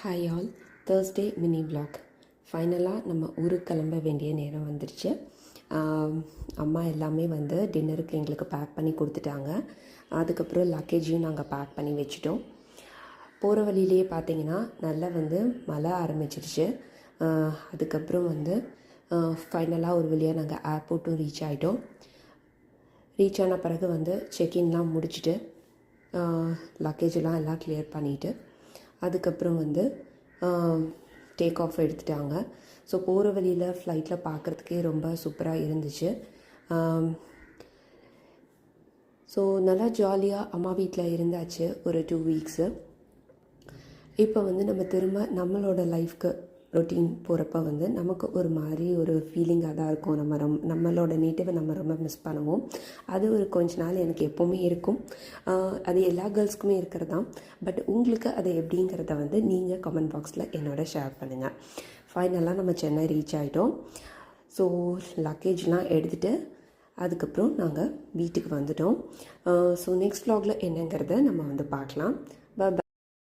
Hi all, Thursday mini vlog. ஃபைனலாக நம்ம ஊருக்கு கிளம்ப வேண்டிய நேரம் வந்துருச்சு. அம்மா எல்லாமே வந்து டின்னருக்கு எங்களுக்கு பேக் பண்ணி கொடுத்துட்டாங்க. அதுக்கப்புறம் லக்கேஜையும் நாங்கள் பேக் பண்ணி வச்சுட்டோம். போகிற வழியிலேயே பார்த்தீங்கன்னா நல்லா வந்து மழை ஆரம்பிச்சிருச்சு. அதுக்கப்புறம் வந்து ஃபைனலாக ஒரு வழியாக நாங்கள் ஏர்போர்ட்டும் ரீச் ஆகிட்டோம். ரீச் ஆன பிறகு வந்து செக்இன்லாம் முடிச்சுட்டு லக்கேஜெல்லாம் எல்லாம் கிளியர் பண்ணிவிட்டு அதுக்கப்புறம் வந்து டேக் ஆஃப் எடுத்துட்டாங்க. ஸோ போகிற வழியில் ஃப்ளைட்டில் பார்க்குறதுக்கே ரொம்ப சூப்பராக இருந்துச்சு. ஸோ நல்லா ஜாலியாக அம்மா வீட்டில் இருந்தாச்சு ஒரு 2 வீக்ஸு. இப்போ வந்து நம்ம திரும்ப நம்மளோட லைஃப்க்கு ரொட்டீன் போகிறப்ப வந்து நமக்கு ஒரு மாதிரி ஒரு ஃபீலிங்காக தான் இருக்கும். நம்மளோட நேட்டிவை நம்ம ரொம்ப மிஸ் பண்ணுவோம். அது ஒரு கொஞ்ச நாள் எனக்கு எப்போவுமே இருக்கும். அது எல்லா கேர்ள்ஸ்க்குமே இருக்கிறது தான். பட் உங்களுக்கு அது எப்படிங்கிறத வந்து நீங்கள் கமெண்ட் பாக்ஸில் என்னோட ஷேர் பண்ணுங்கள். ஃபைனலாக நம்ம சென்னை ரீச் ஆகிட்டோம். ஸோ லக்கேஜ்லாம் எடுத்துகிட்டு அதுக்கப்புறம் நாங்கள் வீட்டுக்கு வந்துட்டோம். ஸோ நெக்ஸ்ட் vlogல என்னங்கிறத நம்ம வந்து பார்க்கலாம். பாய்.